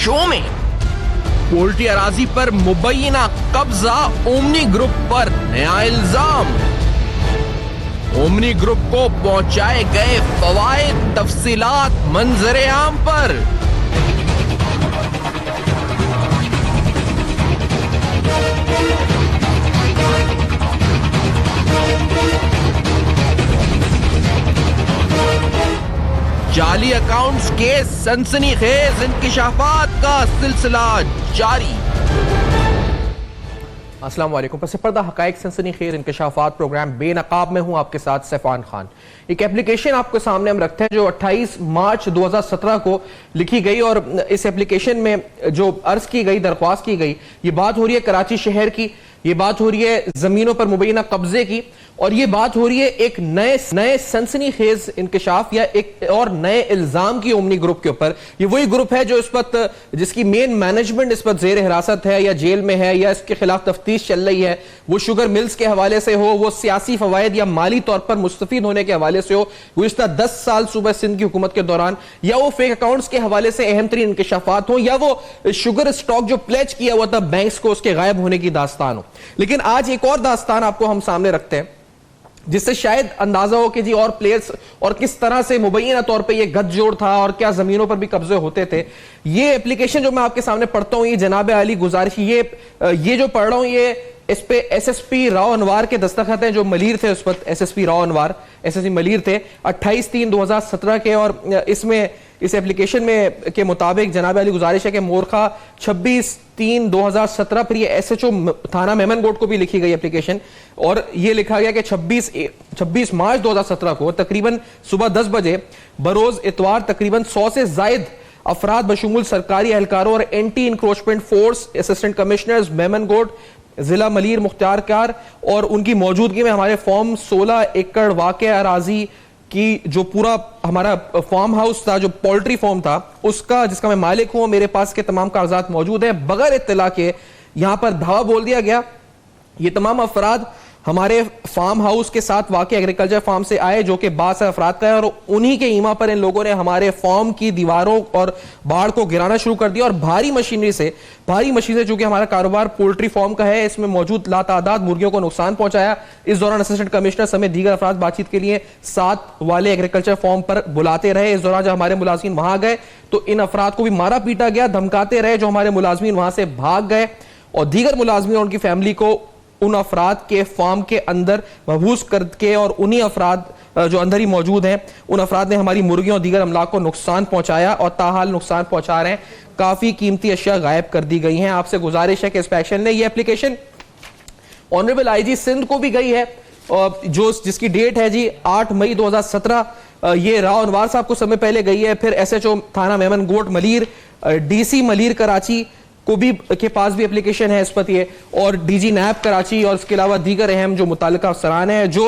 Show में। Poultry अराजी पर मुबैना कब्जा, ओमनी ग्रुप पर नया इल्जाम। ओमनी ग्रुप को पहुंचाए गए फवायद, तफसीलात मंजरे आम पर। जाली अकाउंट्स के सनसनीखेज इंकिशाफात का सिलसिला जारी। अस्सलाम वालेकुम। पस पर्दा हकाइक सनसनीखेज इंकिशाफात प्रोग्राम बेनकाब में हूं आपके साथ सैफान खान। एक एप्लीकेशन आपके सामने हम रखते हैं जो 28 मार्च 2017 को लिखी गई, और इस एप्लीकेशन में जो अर्ज की गई, दरख्वास्त की गई, ये बात हो रही है कराची शहर की, ये बात हो रही है जमीनों पर मुबैना कब्जे की, और ये बात हो रही है एक नए सनसनीखेज इंकशाफ या एक और नए इल्जाम की ओमनी ग्रुप के ऊपर। ये वही ग्रुप है जो इस वक्त, जिसकी मेन मैनेजमेंट इस वक्त जेर हिरासत है या जेल में है या इसके खिलाफ तफ्तीश चल रही है। वो शुगर मिल्स के हवाले से हो, वो सियासी फवायद या माली तौर पर मुस्तफीद होने के हवाले से हो गुज़िश्ता 10 साल सूबा सिंध की हुकूमत के दौरान, या वो फेक अकाउंट्स के हवाले से अहम तरीन इंकशाफात हो, या वो शुगर स्टॉक जो प्लेज किया हुआ था बैंक्स को, उसके गायब होने की दास्तान हो। लेकिन आज एक और दास्तान आपको हम सामने रखते हैं जिससे शायद अंदाजा हो कि जी और प्लेयर्स और किस तरह से मुबैना तौर पे ये गठजोड़ था और क्या जमीनों पर भी कब्जे होते थे। ये एप्लीकेशन जो मैं आपके सामने पढ़ता हूं, ये जनाब आली गुजारिश, ये जो पढ़ रहा हूं, ये इस पे एसएसपी राव अनवार के दस्तखत हैं जो मलीर थे उस वक्त। एसएसपी राव अनवार एसएसपी मलीर थे 28/3/2017 के, और इसमें इस एप्लीकेशन में के मुताबिक जनाब अली गुजारिश है कि मोरखा 26/3/2017 पर ये एसएचओ थाना मेमनगोट को भी लिखी गई एप्लीकेशन, और ये लिखा गया कि 26 मार्च 2017 को तकरीबन सुबह 10 बजे बरोज इतवार तकरीबन 100 से जायद अफराद बशुमुल सरकारी एहलकारों और anti encroachment force, assistant commissioners Memongoth, जिला मलीर मुख्तारकार और उनकी मौजूदगी में हमारे फॉर्म 16 एकड़ वाक़या अराजी की जो पूरा हमारा फार्म हाउस था, जो पोल्ट्री फार्म था, उसका जिसका मैं मालिक हूं, मेरे पास के तमाम कागजात मौजूद हैं, बगैर इत्तला के यहां पर धावा बोल दिया गया। ये तमाम अफराद हमारे फार्म हाउस के साथ वाक़ एग्रीकल्चर फार्म से आए जो कि 12 अफराद का है, और उन्हीं के ईमा पर इन लोगों ने हमारे फार्म की दीवारों और बाड़ को गिराना शुरू कर दिया, और भारी मशीनरी से चूंकि हमारा कारोबार पोल्ट्री फार्म का है, इसमें मौजूद लातादाद मुर्गियों को नुकसान पहुंचाया। इस दौरान असिस्टेंट कमिश्नर समेत दीगर अफराद बातचीत के लिए साथ वाले एग्रीकल्चर फार्म पर बुलाते रहे। इस दौरान जब हमारे मुलाजिम वहां गए तो इन अफराद को भी मारा पीटा गया, धमकाते रहे, जो हमारे मुलाजिम वहां से भाग गए, और दीगर मुलाजिम और उनकी फैमिली को उन अफराद के फार्म के अंदर महबूस करके, और उन्हीं अफराद जो अंदर ही मौजूद हैं, उन अफराद ने हमारी मुर्गियों और दीगर अमलाक को नुकसान पहुंचाया और ताहाल नुकसान पहुंचा रहे हैं। काफी कीमती अशिया गायब कर दी गई हैं। आपसे गुजारिश है कि इंस्पेक्शन ने यह एप्लीकेशन ऑनरेबल आईजी सिंध को भी गई है, जो जिसकी डेट है जी 8 मई 2017, ये राव अनवार साहब को समय पहले गई है। फिर एसएचओ थाना मेमनगोट मलीर, डीसी मलीर कराची को भी के पास भी एप्लीकेशन है इस पर ये, और डीजी नैब कराची, और इसके अलावा दीगर अहम जो मुतालिका अफसरान हैं। जो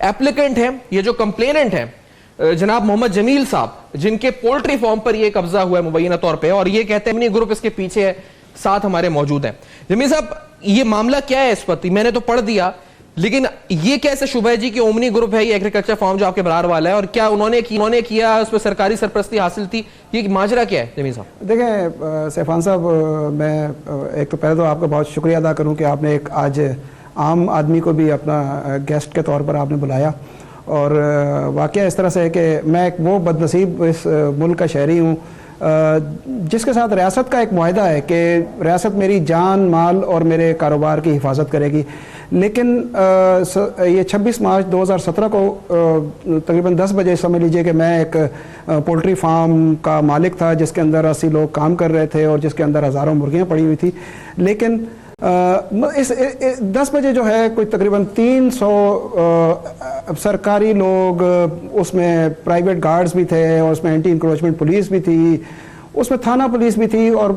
एप्लीकेंट हैं, ये जो कंप्लेनेंट हैं जनाब मोहम्मद जमील साहब, जिनके पोल्ट्री फार्म पर ये कब्जा हुआ है मुबैना तौर पे, और ये कहते हैं ग्रुप इसके पीछे है, साथ हमारे मौजूद हैं। जमील साहब, ये मामला क्या है इस पर? मैंने तो पढ़ दिया, लेकिन ये कैसे शुबह है जी कि ओमनी ग्रुप है ये एग्रीकल्चर फार्म जो आपके बरार वाला है, और क्या उन्होंने किया उसमें सरकारी सरपरस्ती हासिल थी? ये माजरा क्या है जमील साहब? देखें सैफान साहब, मैं एक तो पहले तो आपका बहुत शुक्रिया अदा करूं कि आपने एक आज आम आदमी को भी अपना गेस्ट के तौर पर आपने बुलाया, और वाकया इस तरह से है कि मैं एक वो बदनसीब इस मुल्क का शहरी हूँ जिसके साथ रियासत का एक मुआहदा है कि रियासत मेरी जान माल और मेरे कारोबार की हिफाजत करेगी। लेकिन ये 26 मार्च 2017 को तकरीबन 10 बजे समझ लीजिए कि मैं एक पोल्ट्री फार्म का मालिक था जिसके अंदर 80 लोग काम कर रहे थे और जिसके अंदर हज़ारों मुर्गियाँ पड़ी हुई थी। लेकिन इस 10 बजे जो है कोई तकरीबन 300 सरकारी लोग, उसमें प्राइवेट गार्ड्स भी थे, और उसमें एंटी इंक्रोचमेंट पुलिस भी थी, उसमें थाना पुलिस भी थी, और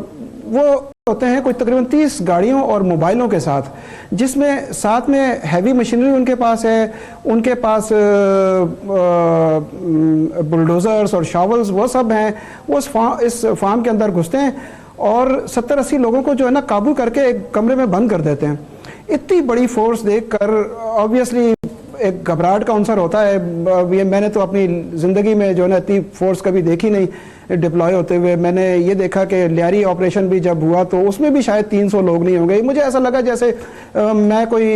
वो होते हैं कोई तकरीबन 30 गाड़ियों और मोबाइलों के साथ, जिसमें साथ में हैवी मशीनरी उनके पास है, उनके पास बुलडोज़र्स और शावल्स वो सब हैं। वो इस फार्म के अंदर घुसते हैं और 70-80 लोगों को जो है ना काबू करके एक कमरे में बंद कर देते हैं। इतनी बड़ी फोर्स देखकर ऑब्वियसली एक घबराहट का अवसर होता है। ये मैंने तो अपनी ज़िंदगी में जो है ना इतनी फोर्स कभी देखी नहीं डिप्लॉय होते हुए। मैंने ये देखा कि लियारी ऑपरेशन भी जब हुआ तो उसमें भी शायद 300 लोग नहीं होंगे। मुझे ऐसा लगा जैसे मैं कोई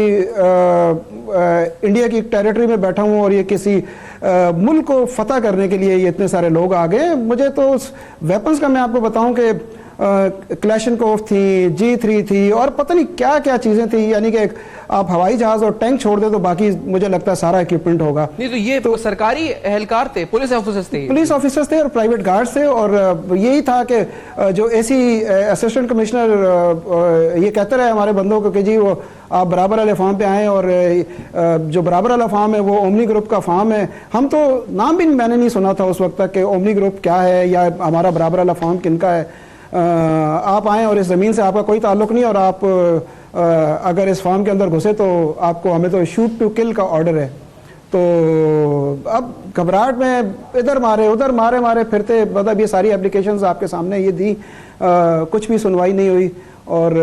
इंडिया की टेरिटरी में बैठा हूँ और ये किसी मुल्क को फतह करने के लिए ये इतने सारे लोग आ गए। मुझे तो उस वेपन्स का मैं आपको बताऊं कि क्लैशनकोफ थी, G3 थी और पता नहीं क्या क्या चीज़ें थी। यानी कि आप हवाई जहाज और टैंक छोड़ दे तो बाकी मुझे लगता है सारा इक्विपमेंट होगा। नहीं तो ये तो सरकारी एहलकार थे, पुलिस ऑफिसर्स थे और प्राइवेट गार्ड्स थे। और यही था कि जो एसी असिस्टेंट कमिश्नर ये कहते रहे हमारे बंदों को कि जी वो आप बराबर वाले फार्म पे आएँ, और जो बराबर वाला फार्म है वो ओमनी ग्रुप का फार्म है। हम तो नाम भी मैंने नहीं सुना था उस वक्त तक कि ओमनी ग्रुप क्या है या हमारा बराबर वाला फार्म किनका है। आप आएँ और इस ज़मीन से आपका कोई ताल्लुक़ नहीं, और आप अगर इस फार्म के अंदर घुसे तो आपको हमें तो शूट टू किल का ऑर्डर है। तो अब घबराहट में इधर मारे उधर मारे फिरते, मतलब ये सारी एप्लीकेशंस आपके सामने ये दी, कुछ भी सुनवाई नहीं हुई। और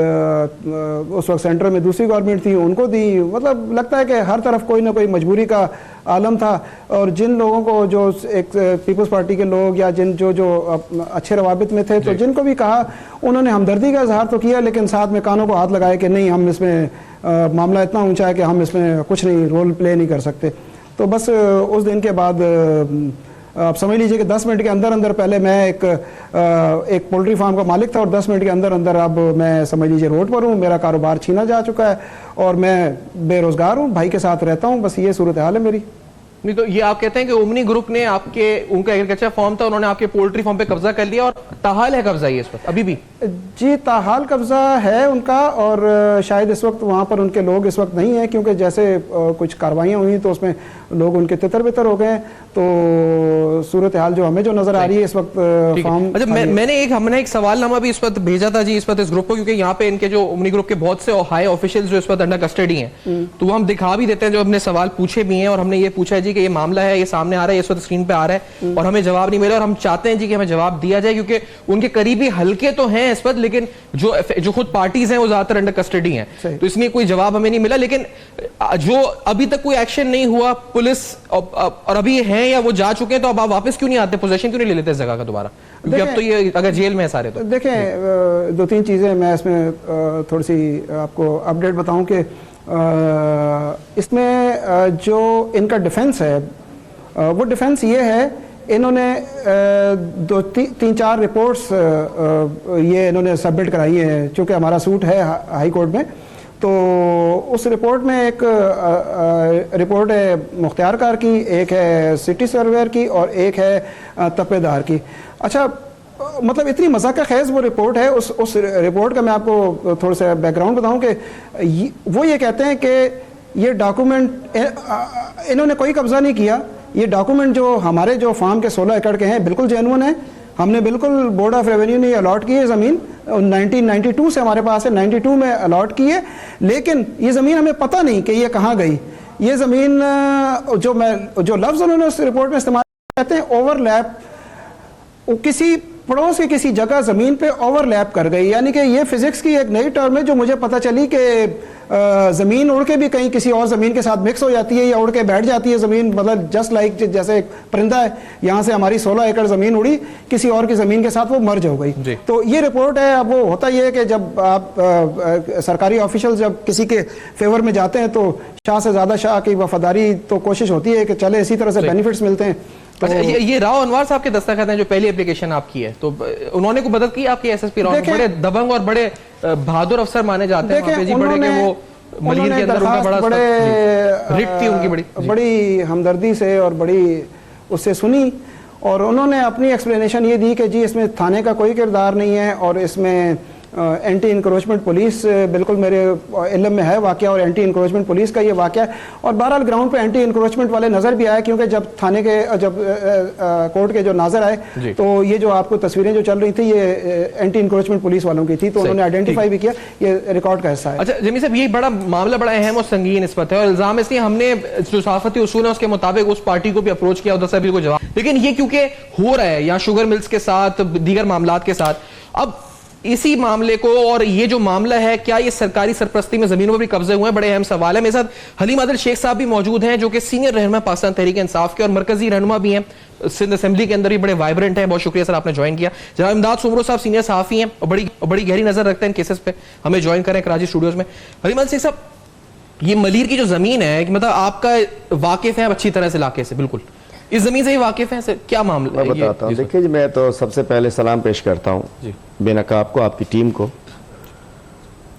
उस वक्त सेंटर में दूसरी गवर्नमेंट थी, उनको दी। मतलब लगता है कि हर तरफ कोई ना कोई मजबूरी का आलम था। और जिन लोगों को जो एक पीपल्स पार्टी के लोग या जिन जो अच्छे रवाबित में थे, तो जिनको भी कहा उन्होंने हमदर्दी का इजहार तो किया, लेकिन साथ में कानों को हाथ लगाए कि नहीं, हम इसमें मामला इतना ऊंचा है कि हम इसमें कुछ नहीं रोल प्ले नहीं कर सकते। तो बस उस दिन के बाद आप समझ लीजिए कि 10 मिनट के अंदर अंदर, पहले मैं एक पोल्ट्री फार्म का मालिक था और 10 मिनट के अंदर अंदर अब मैं समझ लीजिए रोड पर हूँ। मेरा कारोबार छीना जा चुका है और मैं बेरोजगार हूँ, भाई के साथ रहता हूँ। बस ये सूरत हाल है मेरी। नहीं तो ये आप कहते हैं कि ओमनी ग्रुप ने उनका एग्रीकल्चर फार्म था, उन्होंने आपके पोल्ट्री फार्म पे कब्जा कर लिया, और ताहाल है कब्जा ये इस वक्त अभी भी? जी, ताहाल कब्जा है उनका। और शायद इस वक्त वहाँ पर उनके लोग इस वक्त नहीं है, क्योंकि जैसे कुछ कार्रवाइयाँ हुई तो उसमें लोग उनके तितर बितर हो गए। तो सूरत हाल जो हमें जो नजर आ रही है इस वक्त फार्म। अच्छा, हमने एक सवालनामा भी इस वक्त भेजा था जी इस वक्त इस ग्रुप को, क्योंकि यहाँ पे इनके जो ओमनी ग्रुप के बहुत से हाई ऑफिशियल्स जो इस वक्त अंडर कस्टडी हैं, तो वो हम दिखा भी देते हैं, जो हमने सवाल पूछे भी हैं। और हमने ये पूछा है जी कि ये मामला है, ये सामने आ रहा है, इस वक्त स्क्रीन पे आ रहा है और हमें जवाब नहीं मिला, और हम चाहते हैं जी कि हमें जवाब दिया जाए, क्योंकि उनके करीबी हल्के तो हैं इस वक्त, लेकिन जो खुद पार्टीज हैं वो ज्यादातर अंडर कस्टडी हैं, तो इसलिए कोई जवाब हमें नहीं मिला। लेकिन जो अभी तक कोई एक्शन नहीं हुआ पुलिस, और अभी हैं या वो जा चुके हैं, तो अब आप वापस क्यों नहीं आते, पोजेशन क्यों नहीं ले लेते इस जगह का दोबारा? क्योंकि अब तो ये अगर जेल में है सारे। तो देखें, 2-3 चीजें मैं इसमें थोड़ी सी आपको अपडेट बताऊं कि इसमें जो इनका डिफेंस है वो डिफेंस ये है, इन्होंने 2-3-4 रिपोर्ट्स ये इन्होंने सबमिट कराई हैं, चूँकि हमारा सूट है हाई कोर्ट में। तो उस रिपोर्ट में एक रिपोर्ट है मुख्तियार कार की, एक है सिटी सर्वेयर की और एक है तपेदार की। अच्छा, मतलब इतनी मजाक खेज वो रिपोर्ट है। उस रिपोर्ट का मैं आपको थोड़ा सा बैकग्राउंड बताऊं कि वो ये कहते हैं कि ये डॉक्यूमेंट इन्होंने कोई कब्जा नहीं किया। ये डॉक्यूमेंट जो हमारे जो फार्म के 16 एकड़ के हैं बिल्कुल जेन्युइन है। हमने बिल्कुल बोर्ड ऑफ रेवेन्यू ने अलॉट की है ज़मीन, 1992 से हमारे पास है, 92 में अलॉट की है। लेकिन ये ज़मीन हमें पता नहीं कि ये कहाँ गई। ये ज़मीन जो लफ्ज़ उन्होंने उस रिपोर्ट में इस्तेमाल कहते हैं ओवरलैप, किसी पड़ोस की किसी जगह ज़मीन पे ओवरलैप कर गई। यानी कि ये फिजिक्स की एक नई टर्म है जो मुझे पता चली कि ज़मीन उड़ के भी कहीं किसी और ज़मीन के साथ मिक्स हो जाती है या उड़ के बैठ जाती है ज़मीन। मतलब जस्ट लाइक जैसे एक परिंदा है, यहाँ से हमारी 16 एकड़ ज़मीन उड़ी, किसी और की ज़मीन के साथ वो मर्ज हो गई। तो ये रिपोर्ट है। अब वो होता ये है कि जब आप सरकारी ऑफिशियल जब किसी के फेवर में जाते हैं तो शाह से ज़्यादा शाह की वफादारी तो कोशिश होती है कि चले इसी तरह से बेनिफिट्स मिलते हैं। तो ये राव अनवर साहब के दस्तखत हैं जो पहली एप्लीकेशन आपकी है, तो उन्होंने को मदद की आपके एसएसपी राव, बड़े दबंग और बड़े बहादुर अफसर माने जाते हैं वहाँ पे जी, बड़े के वो मलिर के अंदर उनका बड़ा रिट थी उनकी, बड़ी हमदर्दी से और बड़ी उससे सुनी। और उन्होंने अपनी एक्सप्लेनेशन ये दी कि जी इसमें थाने का कोई किरदार नहीं है और इसमें एंटी इंक्रोचमेंट पुलिस बिल्कुल मेरे इल्म में है वाक़या, और एंटी इंक्रोचमेंट पुलिस का ये वाक़या है। और बहरहाल ग्राउंड पे एंटी इंक्रोचमेंट वाले नज़र भी आए, क्योंकि जब थाने के जब कोर्ट के जो नाजर आए तो ये जो आपको तस्वीरें जो चल रही थी ये एंटी इंक्रोचमेंट पुलिस वालों की थी, तो उन्होंने आइडेंटिफाई भी किया। ये रिकॉर्ड का हिस्सा है। अच्छा जमी साहब, ये बड़ा मामला बड़ा अहम और संगीन निस्बत है, और इल्ज़ाम इसलिए हमने जो सहाफ़ती उसूल है उसके मुताबिक उस पार्टी को भी अप्रोच किया, उधर से भी कोई जवाब। लेकिन ये क्योंकि हो रहा है यहाँ शुगर मिल्स के साथ, दीगर मामलात के साथ, अब इसी मामले को, और ये जो मामला है, क्या ये सरकारी सरपरस्ती में जमीनों पर भी कब्जे हुए हैं, बड़े अहम सवाल है। मेरे साथ हलीम आदिल शेख साहब भी मौजूद हैं, जो कि सीनियर रहनुमा पाकिस्तान तहरीक इंसाफ के और मरकजी रहनुमा भी हैं, सिंध असेंबली के अंदर भी बड़े वाइब्रेंट हैं। बहुत शुक्रिया सर, आपने ज्वाइन किया। जनाब इमदाद सुमरो साहब सीनियर सहाफी हैं और बड़ी गहरी नजर रखते हैं इन केसेस पे, हमें ज्वाइन करें कराची स्टूडियोज में। हलीम आदिल शेख साहब, ये मलीर की जो जमीन है, कि मतलब आपका वाकिफ है अच्छी तरह से इलाके से, बिल्कुल इस जमीन से ही वाकिफ है सर, क्या मामला? मैं बताता हूँ। देखिए जी, मैं तो सबसे पहले सलाम पेश करता हूँ बेनकाब को, आपकी टीम को,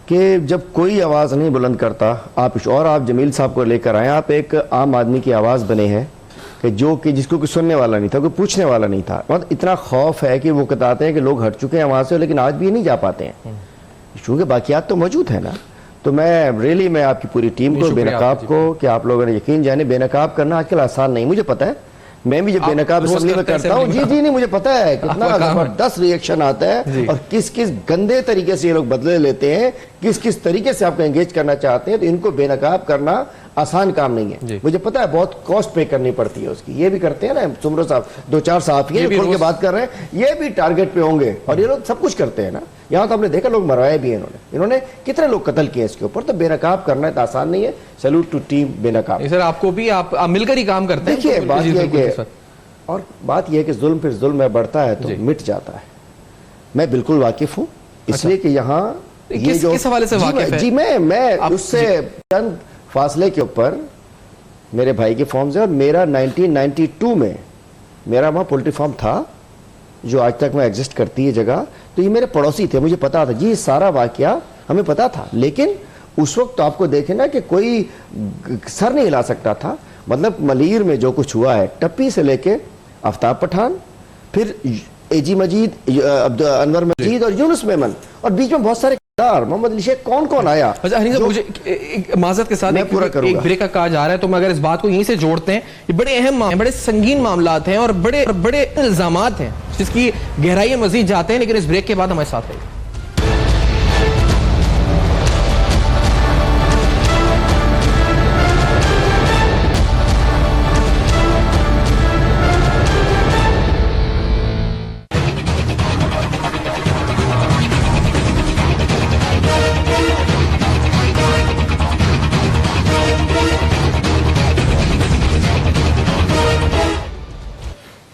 कि जब कोई आवाज़ नहीं बुलंद करता आप जमील साहब को लेकर आए, आप एक आम आदमी की आवाज़ बने हैं कि जिसको कोई सुनने वाला नहीं था, कोई पूछने वाला नहीं था। मतलब इतना खौफ है कि वो बताते हैं कि लोग हट चुके हैं वहाँ से, लेकिन आज भी नहीं जा पाते हैं, क्योंकि बाकियात तो मौजूद है ना। तो मैं आपकी पूरी टीम को, बेनकाब को, कि आप लोगों ने यकीन जाने, बेनकाब करना आजकल आसान नहीं, मुझे पता है। मैं भी जब बेनकाब असेंबली में करता हूँ, जी नहीं, मुझे पता है कितना जबरदस्त रिएक्शन आता है और किस किस गंदे तरीके से ये लोग बदले लेते हैं, किस किस तरीके से आपको एंगेज करना चाहते हैं। तो इनको बेनकाब करना आसान काम नहीं है, मुझे पता है, बहुत कॉस्ट पे करनी पड़ती है उसकी। ये भी करते हैं ना सुमरो साहब, 2-4 साहब ये खोल के बात कर रहे हैं, ये भी टारगेट पे होंगे और ये लोग सब कुछ करते हैं ना। यहाँ तो आपने देखा लोग मरवाए भी हैं इन्होंने कितने लोग कत्ल किए इसके ऊपर। तो बेनकाब करना तो आसान नहीं है। सैल्यूट टू टीम बेनकाब। सर आपको भी, आप मिलकर ही काम करते हैं। देखिए बात यह है कि जुल्म फिर जुल्म बढ़ता है तो मिट जाता है। मैं बिल्कुल वाकिफ हूँ, इसलिए कि यहाँ ये जो किस हवाले से वाकिफ है? जी मैं उससे चंद फासले के ऊपर मेरे भाई के फॉर्म्स है, और मेरा 1992 में मेरा वहाँ पोल्ट्री फार्म था, जो आज तक मैं एग्जिस्ट करती है जगह। तो ये मेरे पड़ोसी थे, मुझे पता था जी, सारा वाकया हमें पता था। लेकिन उस वक्त तो आपको देखे ना कि कोई सर नहीं हिला सकता था। मतलब मलीर में जो कुछ हुआ है, टप्पी से लेके आफ्ताब पठान, फिर एजी मजीद, अनवर मजीद और यूनुस मेमन, और बीच में बहुत सारे मोहम्मद अली शेख, कौन आया। अच्छा मुझे माजरत के साथ पूरा एक ब्रेक का कहा जा रहा है, तो मैं अगर इस बात को यहीं से जोड़ते हैं, ये बड़े अहम, बड़े संगीन मामलात हैं और बड़े इल्जामात हैं, जिसकी गहराई में मजीद जाते हैं, लेकिन इस ब्रेक के बाद हमारे साथ है।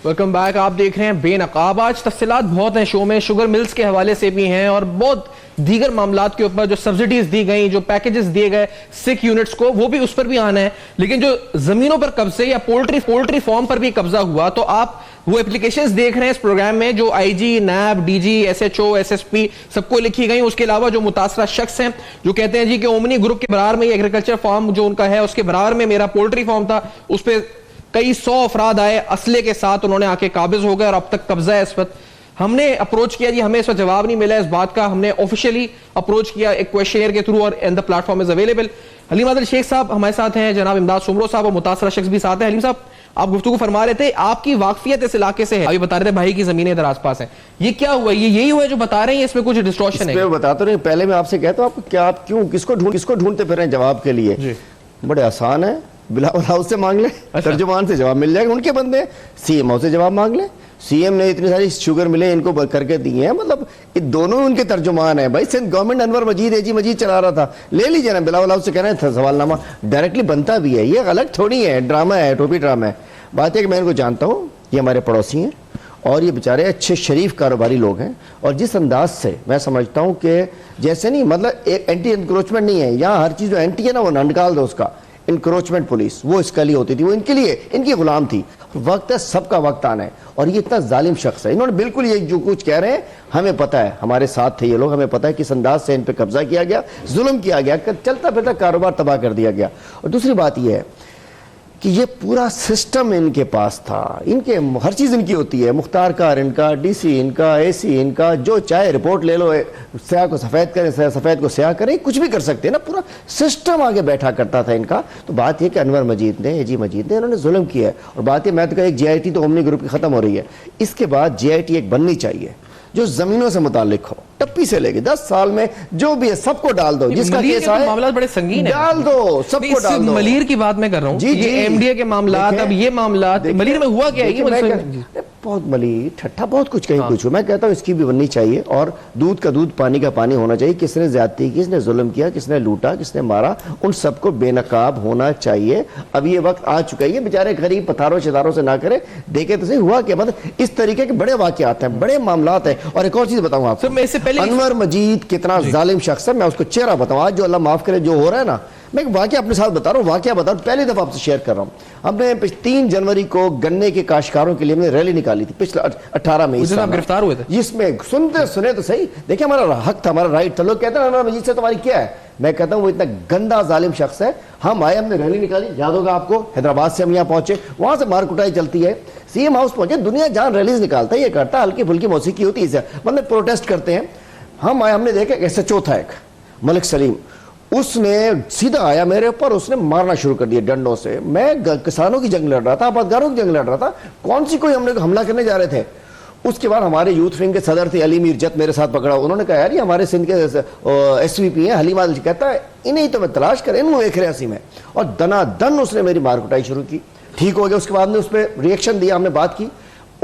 Welcome back. आप देख रहे हैं बेनकाब। आज तफसीलात बहुत हैं शो में, शुगर मिल्स के हवाले से भी हैं और बहुत दीगर मामलात के ऊपर, जो सब्सिडीज दी गई, जो पैकेजेस दिए गए सिक यूनिट्स को, वो भी उस पर भी आना है। लेकिन जो जमीनों पर कब्जे या पोल्ट्री फार्म पर भी कब्जा हुआ, तो आप वो एप्लीकेशंस देख रहे हैं इस प्रोग्राम में, जो आईजी, नैब, डीजी, एसएचओ, एसएसपी सबको लिखी गई। उसके अलावा जो मुतासरा शख्स हैं जो कहते हैं जी कि ओमनी ग्रुप के बराबर में एग्रीकल्चर फार्म जो उनका है, उसके बराबर में मेरा पोल्ट्री फार्म था, उस पर कई 100 अफराद आए असले के साथ, उन्होंने आके काबिज हो गए और अब तक कब्जा है इस वक्त। हमने अप्रोच किया जी, हमें इस वक्त जवाब नहीं मिला इस बात का। हमने ऑफिशियली अप्रोच किया एक क्वेश्चनियर के थ्रू, और and the platform is available. Haleem Adil Sheikh साहब हमारे साथ हैं, जनाब इमदाद सुमरो साहब और मुतासरा शख्स भी साथ हैं। हलीम साहब, आप गुफ्तगू फरमा रहे थे, आपकी वाकफियत इस इलाके से है, अभी बता रहे थे भाई की जमीनें इधर आसपास हैं, ये क्या हुआ? ये यही हुआ है जो बता रहे हैं, इसमें कुछ डिस्टॉर्शन है? मैं बताता नहीं, पहले मैं आपसे कहता हूँ, आपको क्या, आप क्यों किसको ढूंढते फिर रहे हैं जवाब के लिए? बड़े आसान है, बिलावल हाउस से मांग ले, तर्जुमान से जवाब मिल जाएगा, उनके बंदे। सीएमओ से जवाब मांग ले, सीएम ने इतनी सारी शुगर मिले इनको करके दिए हैं, मतलब ये दोनों उनके तर्जुमान है भाई। सिंध गवर्नमेंट अनवर मजीद, एजी मजीद चला रहा था, ले लीजिए ना, बिलावल हाउस से कहना है सवालनामा डायरेक्टली बनता भी है, ये गलत थोड़ी है, ड्रामा है, टोपी ड्रामा है। बात है कि मैं इनको जानता हूँ, ये हमारे पड़ोसी हैं और ये बेचारे अच्छे शरीफ कारोबारी लोग हैं। और जिस अंदाज से मैं समझता हूँ कि जैसे नहीं, मतलब एक एंटी इंक्रोचमेंट नहीं है यहाँ, हर चीज़ जो एंटी है ना वो निकाल दो उसका। इंक्रोचमेंट पुलिस वो इसके लिए होती थी, वो इनके लिए, इनकी गुलाम थी। वक्त है, सबका वक्त आना है। और ये इतना जालिम शख्स है, इन्होंने बिल्कुल ये जो कुछ कह रहे हैं, हमें पता है, हमारे साथ थे ये लोग, हमें पता है किस अंदाज से इन पे कब्जा किया गया, जुल्म किया गया, चलता फिरता कारोबार तबाह कर दिया गया। और दूसरी बात यह है कि ये पूरा सिस्टम इनके पास था, इनके हर चीज़ इनकी होती है, मुख्तार कार इनका, डीसी इनका, एसी इनका, जो चाहे रिपोर्ट ले लो, स्याह को सफ़ेद करें, सफ़ेद को स्याह करें, कुछ भी कर सकते हैं ना, पूरा सिस्टम आगे बैठा करता था इनका। तो बात यह कि अनवर मजीद ने, एजी मजीद ने, इन्होंने जुल्म किया है। और बात यह, मैं तो एक JIT तो ओमनी ग्रुप की ख़त्म हो रही है, इसके बाद JIT एक बननी चाहिए जो जमीनों से मुतालिक हो, टप्पी से लेके 10 साल में जो भी है सबको डाल दो, जिसका केस आए मामला बड़े संगीन है, डाल दो, सबको डाल दो। मलीर की बात मैं कर रहा हूँ, ये MDA के मामला, अब ये मामला मलीर में हुआ क्या है? बहुत मली ठट्ठा बहुत कुछ कहीं कुछ हो। मैं कहता हूँ इसकी भी बननी चाहिए, और दूध का दूध पानी का पानी होना चाहिए। किसने ज्यादती की, किसने जुल्म किया, किसने लूटा, किसने मारा, उन सबको बेनकाब होना चाहिए। अब ये वक्त आ चुका है, ये बेचारे गरीब पथारों शिदारों से ना करे। देखे तो सही हुआ क्या, मतलब इस तरीके के बड़े वाकयात हैं, बड़े मामलात हैं। और एक और चीज बताऊं आपको, मैं इससे पहले अनवर मजीद कितना जालिम शख्स है, मैं उसको चेहरा बताऊं। आज जो अल्लाह माफ करे जो हो रहा है ना, मैं एक वाकया अपने साथ बता रहा हूँ, वाकया बता रहा हूँ, पहली दफा आपसे शेयर कर रहा हूँ। हमने 3 जनवरी को गन्ने के काश्तकारों के लिए हमने रैली निकाली थी पिछले 18 में, गिरफ्तार हुए थे, जिसमें सुने तो सही, देखिए हमारा हक था, हमारा राइट था। लोग कहते हैं अनवर मजीद से तुम्हारी क्या है, मैं कहता हूँ वो इतना गंदा जालिम शख्स है। हम आए, हमने रैली निकाली, याद होगा आपको, हैदराबाद से हम यहाँ पहुंचे, वहां से मार कुटाई चलती है, सीएम हाउस पहुंचे। दुनिया जहां रैलीज निकालता है ये करता है, हल्की फुल्की मौसीकी होती है, मतलब प्रोटेस्ट करते हैं। हम आए, हमने देखा एसएचओ था एक मलिक सलीम, उसने सीधा आया मेरे ऊपर, उसने मारना शुरू कर दिया डंडों से। मैं किसानों की जंग लड़ रहा था, आबादगारों की जंग लड़ रहा था, कौन सी कोई हमने हमला करने जा रहे थे। उसके बाद हमारे यूथ विंग के सदर थे अली मीर जत, मेरे साथ पकड़ा। उन्होंने कहा यार ये हमारे सिंध के एसवीपी हैं हलीमा, कहता है इन्हें तो मैं तलाश कर, इन्होंने देख रहे में, और दनादन उसने मेरी मार कुटाई शुरू की। ठीक हो गया, उसके बाद में उस पर रिएक्शन दिया, हमने बात की।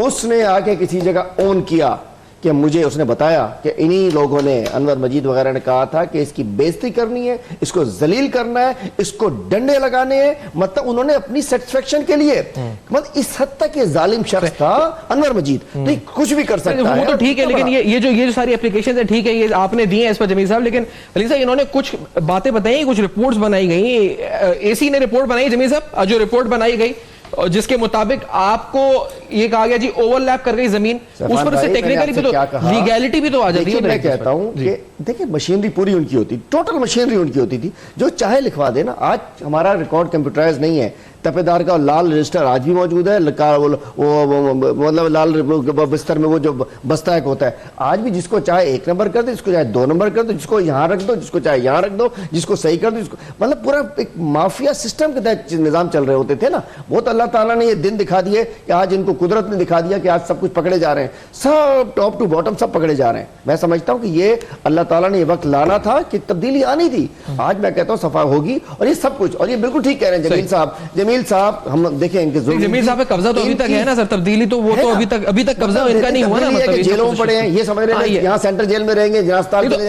उसने आके किसी जगह ऑन किया कि मुझे, उसने बताया कि इन्हीं लोगों ने, अनवर मजीद वगैरह ने कहा था कि इसकी बेइज्जती करनी है, इसको जलील करना है, इसको डंडे लगाने हैं। मतलब उन्होंने अपनी सेटिस्फेक्शन के लिए, मतलब इस हद तक ये जालिम शख्स था अनवर मजीद, तो कुछ भी कर सकता है। वो तो ठीक है, लेकिन ये जो सारी एप्लीकेशन है, ठीक है, ये आपने दी है इस पर जमील साहब, लेकिन अली साहब इन्होंने कुछ बातें बताई, कुछ रिपोर्ट्स बनाई गई, एसी ने रिपोर्ट बनाई जमील साहब, जो रिपोर्ट बनाई गई जिसके मुताबिक आपको ये कहा गया जी ओवरलैप कर गई जमीन, उस पर से टेक्निकली भी तो लीगैलिटी भी तो आ जाती है। मैं कहता हूं कि देखिए मशीनरी पूरी उनकी होती, टोटल मशीनरी उनकी होती थी, जो चाहे लिखवा देना। आज हमारा रिकॉर्ड कंप्यूटराइज नहीं है, तपेदार का लाल रजिस्टर आज भी मौजूद है, मतलब लाल बिस्तर में वो जो बस्ता एक होता है, आज भी जिसको चाहे 1 नंबर कर दो, जिसको चाहे 2 नंबर कर दो, जिसको यहाँ रख दो, जिसको चाहे यहाँ रख दो, जिसको सही कर दो, जिसको, मतलब पूरा एक माफिया सिस्टम के तहत निजाम चल रहे होते थे ना। वो तो अल्लाह ताला ने ये दिन दिखा दिए कि आज इनको कुदरत ने दिखा दिया कि आज सब कुछ पकड़े जा रहे हैं, सब टॉप टू बॉटम सब पकड़े जा रहे हैं। मैं समझता हूँ कि ये अल्लाह ताला ने ये वक्त लाना था कि तब्दीली आनी थी। आज मैं कहता हूँ सफा होगी, और ये सब कुछ, और ये बिल्कुल ठीक कह रहे हैं जमील साहब, हम देखें इनके जमील साहब का कब्जा तो अभी तक है ना सर, तब्दीली तो वो तो अभी तक कब्जा इनका नहीं हुआ ना, मतलब जेलों में पड़े हैं, ये समझ रहे हैं यहाँ सेंट्रल जेल में रहेंगे,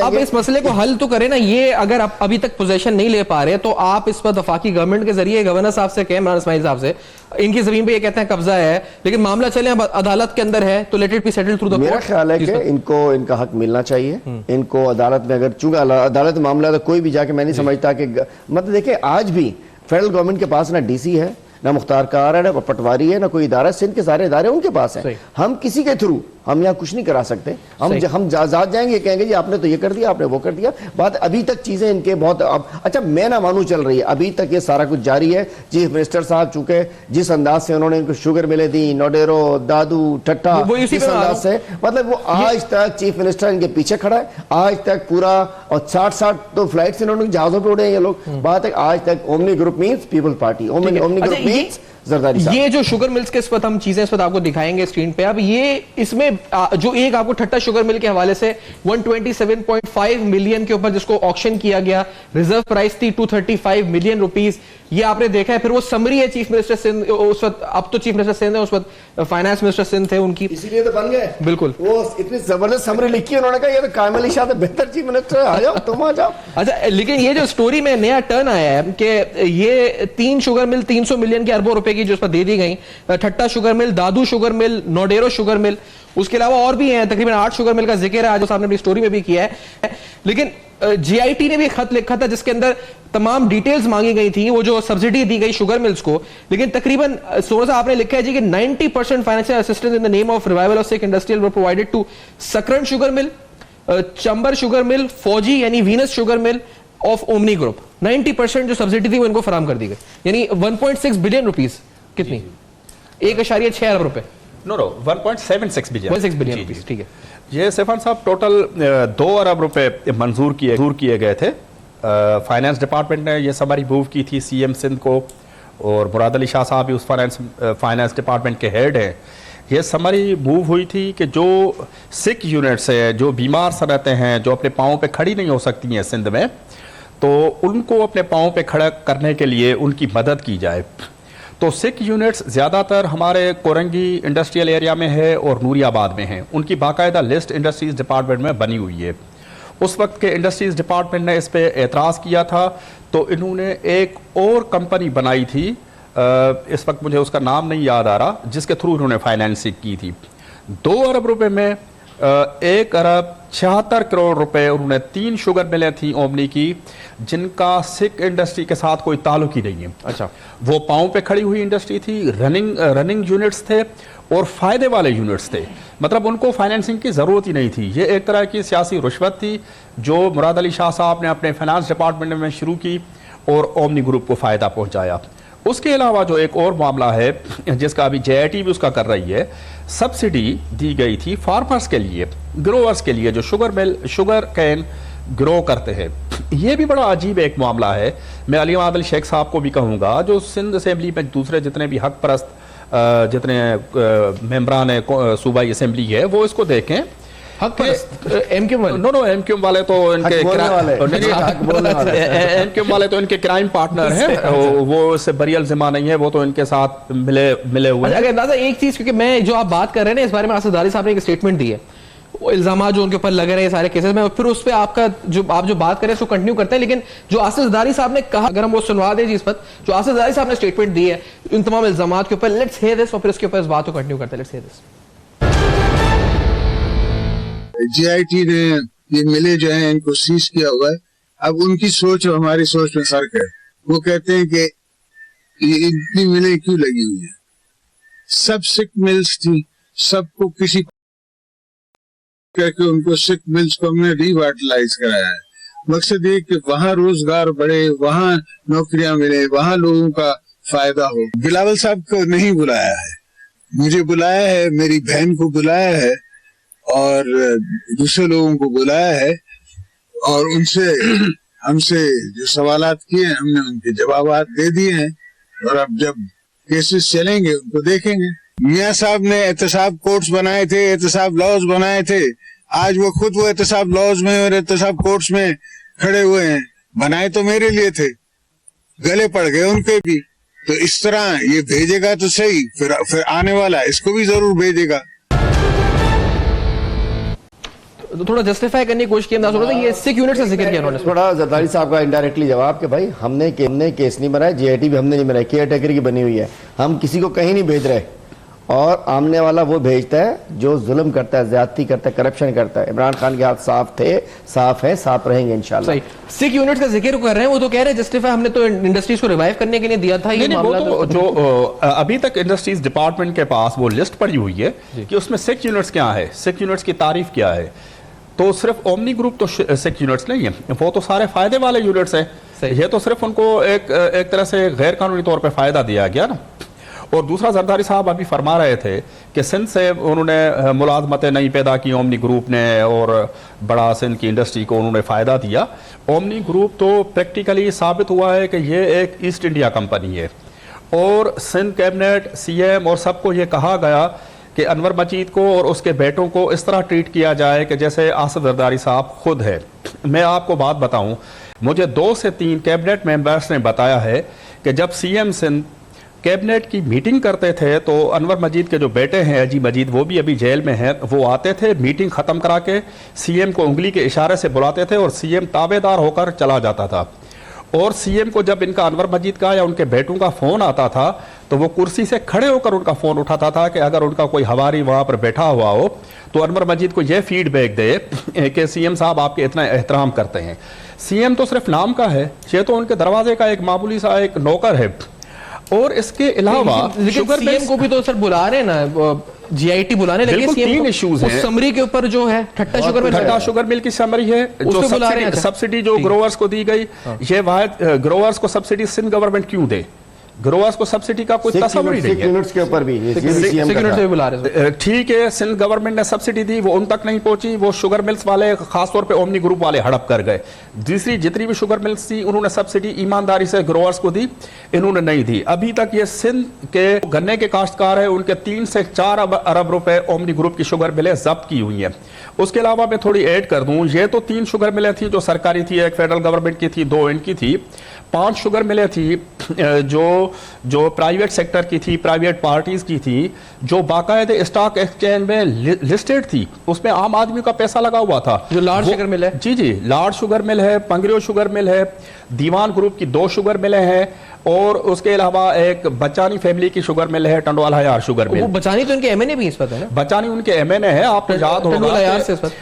अब इस मसले को हल तो करें ना। ये अगर आप अभी तक पोजीशन नहीं ले पा रहे तो आप इस पर वफाकी गवर्नमेंट के जरिए गवर्नर साहब से कहें, इमरान इस्माइल साहब से, इनकी जमीन पे ये कहते हैं कब्जा है, लेकिन मामला चले अदालत के अंदर है तो let it be settled through the court. मेरा ख्याल है कि इनको इनका हक मिलना चाहिए। इनको अदालत में, अगर चूंकि अदालत मामला तो कोई भी जाके, मैं नहीं समझता कि, मतलब देखिए आज भी फेडरल गवर्नमेंट के पास ना डीसी है, ना मुख्तार कार है, ना पटवारी है, ना कोई इदारा, सिंध के सारे इदारे उनके पास हैं। हम किसी के थ्रू हम यहाँ कुछ नहीं करा सकते। हम आजाद जाएंगे, कहेंगे जी आपने तो ये कर दिया, आपने वो कर दिया। बात अभी तक चीजें इनके बहुत, अच्छा मैं ना मानू चल रही है, अभी तक ये सारा कुछ जारी है। चीफ मिनिस्टर साहब चूंकि जिस अंदाज से उन्होंने इनको शुगर मिले दी, नोडेरो, दादू, ठट्टा, इस अंदाज से, मतलब वो आज तक चीफ मिनिस्टर इनके पीछे खड़ा है, आज तक पूरा, और 60 तो फ्लाइट इन्होंने जहाजों पर उड़े हैं ये लोग। बात है आज तक Omni group means Peoples Party, Omni group means Zardari साहब। ये जो शुगर मिल्स के इस पर हम चीजें इस पर आपको दिखाएंगे स्क्रीन पे। अब ये इसमें जो एक आपको ठट्टा शुगर मिल के हवाले से 127.5 मिलियन के ऊपर जिसको ऑक्शन किया गया, रिजर्व प्राइस थी 235 मिलियन रुपीस, ये आपने देखा है। फिर वो समरी है चीफ मिनिस्टर सिंध उस वक्त, अब तो चीफ मिनिस्टर सिंध है, उस वक्त फाइनेंस मिनिस्टर सिंध थे उनकी, इसीलिए तो बन गए। बिल्कुल, वो इतनी जबरदस्त समरी लिखी उन्होंने कहा ये तो कामिल अली शाह बेहतर चीफ मिनिस्टर है, आ जाओ तुम आ जाओ। अच्छा, लेकिन ये जो स्टोरी में नया टर्न आया है कि ये 3 शुगर मिल 300 मिलियन के अरबों रुपए की जो इस पर दे दी गई, ठट्टा शुगर मिल, दादू शुगर मिल, नोडेरो शुगर मिल, उसके अलावा और भी हैं, तकरीबन 8 शुगर मिल का जिक्र है आज साहब ने अपनी स्टोरी में भी किया है। लेकिन जीआईटी ने भी खत लिखा था जिसके अंदर तमाम डिटेल्स मांगी गई थी, वो जो सब्सिडी दी गई शुगर मिल्स को। लेकिन तकरीबन सोना साहब आपने लिखा है जी कि 90% financial assistance in the name of revival of sick industrial were provided to Sakrand sugar mill, Chambar sugar mill, फौजी यानी Venus sugar mill of Omni group. 90% जो सब्सिडी थी वो इनको फराम कर दी गई, यानी 1.6 बिलियन रुपीस, कितनी 1.6 अरब रुपए, नो 1.76 बिलियन रुपीस, ठीक है। ये सेफान साहब टोटल 2 अरब रुपए मंजूर किए गए थे। फाइनेंस डिपार्टमेंट ने ये समरी मूव की थी सीएम सिंध को, और मुराद अली शाह साहब भी उस फाइनेंस डिपार्टमेंट के हेड हैं। ये समरी मूव हुई थी कि जो सिक यूनिट्स है, जो बीमार सनतें हैं, जो अपने पाँव पे खड़ी नहीं हो सकती हैं सिंध में, तो उनको अपने पाँव पे खड़ा करने के लिए उनकी मदद की जाए। तो सिक यूनिट्स ज़्यादातर हमारे कोरंगी इंडस्ट्रियल एरिया में है और नूरियाबाद में है। उनकी बाकायदा लिस्ट इंडस्ट्रीज डिपार्टमेंट में बनी हुई है। उस वक्त के इंडस्ट्रीज डिपार्टमेंट ने इस पर एतराज़ किया था, तो इन्होंने एक और कंपनी बनाई थी, इस वक्त मुझे उसका नाम नहीं याद आ रहा, जिसके थ्रू इन्होंने फाइनेंसिंग की थी। 2 अरब रुपए में 1 अरब 76 करोड़ रुपए उन्होंने 3 शुगर मिलें थी ओमनी की, जिनका सिक इंडस्ट्री के साथ कोई ताल्लुक ही नहीं है। अच्छा, वो पाँव पे खड़ी हुई इंडस्ट्री थी, रनिंग यूनिट्स थे और फायदे वाले यूनिट्स थे, मतलब उनको फाइनेंसिंग की ज़रूरत ही नहीं थी। ये एक तरह की सियासी रुश्वत थी जो मुराद अली शाह साहब ने अपने फाइनेंस डिपार्टमेंट में शुरू की और ओमनी ग्रुप को फ़ायदा पहुंचाया। उसके अलावा जो एक और मामला है जिसका अभी JIT भी उसका कर रही है, सब्सिडी दी गई थी फार्मर्स के लिए, ग्रोअर्स के लिए, जो शुगर कैन ग्रो करते हैं। ये भी बड़ा अजीब एक मामला है। मैं अली अहमद शेख साहब को भी कहूँगा, जो सिंध असेंबली में दूसरे जितने भी हक परस्त जितने मेंबरान सूबाई असेंबली है, वो इसको देखें। हक MQ वाले? नो MQ वाले तो इनके MQ वाले तो इनके क्राइम पार्टनर हैं, वो इससे बरियल जिम्मा नहीं है, वो तो इनके साथ मिले हुए हैं। अंदाजा एक चीज, क्योंकि मैं जो आप बात कर रहे हैं ना, इस बारे में आसिफ ज़रदारी साहब ने एक स्टेटमेंट दी है, वो इल्जाम जो उनके ऊपर लग रहे हैं सारे केसेस में, फिर उस पर आप जो बात करें उसको कंटिन्यू करते हैं। लेकिन जो आसिफ ज़रदारी साहब ने कहा, अगर हम वो सुनवा दें जिस पर जो आसिफ ज़रदारी साहब ने स्टेटमेंट दी है इन तमाम इल्जाम के ऊपर, लेट्स हियर दिस, और फिर उसके ऊपर इस बात को कंटिन्यू करते हैं। Let's hear this. JIT ने ये मिले जो है इनको सीज किया हुआ है। अब उनकी सोच और हमारी सोच में फर्क है। वो कहते हैं कि ये इतनी मिलें क्यों लगी हुई है। सब सिक मिल्स थी, सबको किसी करके उनको सिक मिल्स को हमने रिवाइटलाइज कराया है। मकसद ये कि वहाँ रोजगार बढ़े, वहाँ नौकरियां मिले, वहाँ लोगों का फायदा हो। बिलावल साहब को नहीं बुलाया है, मुझे बुलाया है, मेरी बहन को बुलाया है और दूसरे लोगों को बुलाया है, और उनसे हमसे जो सवालात किए हमने उनके जवाब दे दिए हैं, और अब जब केसेस चलेंगे उनको देखेंगे। मियाँ साहब ने एहतसाब कोर्ट्स बनाए थे, एहतसाब लॉज बनाए थे, आज वो खुद वो एहतसाब लॉज में और एहतसाब कोर्ट्स में खड़े हुए हैं। बनाए तो मेरे लिए थे, गले पड़ गए उनके भी। तो इस तरह ये भेजेगा तो सही, फिर आने वाला इसको भी जरूर भेजेगा। तो थोड़ा जस्टिफाई करने की कोशिश की, अंदाजा ये सिक यूनिट का जिक्र किया उन्होंने। थोड़ा ज़रदारी साहब का इनडायरेक्टली जवाब कि भाई हमने केस नहीं बनाया, JIT भी हमने नहीं बनाया, केयर टेकर की बनी हुई है, हम किसी को कहीं नहीं भेज रहे, और आमने वाला वो भेजता है जो जुल्म करता है, ज्यादती करता है, करप्शन करता है। इमरान खान के हाथ साफ थे, साफ है, साफ रहेंगे इंशाल्लाह। सिक यूनिट का जिक्र कर रहे हैं, वो तो कह रहे हैं जस्टिफाई हमने तो इंडस्ट्रीज को रिवाइव करने के लिए दिया था। ये मामला तो जो अभी तक इंडस्ट्रीज डिपार्टमेंट के पास वो लिस्ट पड़ी हुई है कि उसमें सिक यूनिट्स क्या है, सिक यूनिट्स की तारीफ क्या है। तो सिर्फ ओमनी ग्रुप तो सिक यूनिट्स नहीं है, वो तो सारे फायदे वाले यूनिट्स हैं। ये तो सिर्फ उनको एक तरह से गैर कानूनी तौर पे फायदा दिया गया ना। और दूसरा, जरदारी साहब अभी फरमा रहे थे कि सिंध से उन्होंने मुलाजमतें नहीं पैदा की ओमनी ग्रुप ने, और बड़ा सिंध की इंडस्ट्री को उन्होंने फ़ायदा दिया। ओमनी ग्रुप तो प्रैक्टिकली साबित हुआ है कि ये एक ईस्ट इंडिया कंपनी है, और सिंध कैबिनेट, CM और सबको ये कहा गया कि अनवर मजीद को और उसके बेटों को इस तरह ट्रीट किया जाए कि जैसे आसिफ ज़रदारी साहब खुद है। मैं आपको बात बताऊं, मुझे 2 से 3 कैबिनेट मेंबर्स ने बताया है कि जब CM सिंध कैबिनेट की मीटिंग करते थे तो अनवर मजीद के जो बेटे हैं अजी मजीद, वो भी अभी जेल में हैं, वो आते थे, मीटिंग ख़त्म करा के CM को उंगली के इशारे से बुलाते थे और CM ताबेदार होकर चला जाता था। और CM को जब इनका अनवर मजीद का या उनके बेटों का फ़ोन आता था तो वो कुर्सी से खड़े होकर उनका फ़ोन उठाता था कि अगर उनका कोई हवारी वहाँ पर बैठा हुआ हो तो अनवर मजीद को ये फीडबैक दे कि CM साहब आपके इतना एहतराम करते हैं। CM तो सिर्फ नाम का है, ये तो उनके दरवाजे का एक मामूली सा एक नौकर है। और इसके अलावा शुगर CM को भी तो सर बुला रहे हैं ना, JIT बुलाने लगे। 3 इश्यूज हैं समरी के ऊपर जो है ठट्टा शुगर मिल की समरी है, जो सब्सिडी जो ग्रोवर्स को दी गई, ये वाहिद ग्रोवर्स को सब्सिडी सिंध गवर्नमेंट क्यों दे? ग्रोवर्स को सब्सिडी का कोई तस्वीर नहीं है। यूनिट्स के ऊपर भी बुला रहे। ठीक है, सिंध गवर्नमेंट ने सब्सिडी दी, वो उन तक नहीं पहुंची, वो शुगर मिल्स वाले खासतौर पे ओमनी ग्रुप वाले हड़प कर गए। दूसरी जितनी भी शुगर मिल्स थी उन्होंने सब्सिडी ईमानदारी से ग्रोवर्स को दी, इन्होंने नहीं दी। अभी तक ये सिंध के गन्ने के काश्तकार है, उनके 3 से 4 अरब रुपए ओमनी ग्रुप की शुगर मिलें जब्त की हुई है। उसके अलावा मैं थोड़ी ऐड कर दूं, ये तो 3 शुगर मिलें थी जो सरकारी थी, एक फेडरल गवर्नमेंट की थी, 2 इनकी थी। 5 शुगर मिलें थी जो जो प्राइवेट सेक्टर की थी, प्राइवेट पार्टीज की थी, जो बाकायदे स्टॉक एक्सचेंज में लिस्टेड थी, उसमें आम आदमी का पैसा लगा हुआ था। जो लार्ज शुगर मिल है, जी, लार्ज शुगर मिल है, पंगरियो शुगर मिल है, दीवान ग्रुप की 2 शुगर मिलें हैं, और उसके अलावा एक बचानी फैमिली की शुगर मिल है, टंडवाला यार शुगर मिल। वो बचानी तो इनके एमएनए भी इस पर है ना? बचानी उनके एमएनए है। आपको याद होगा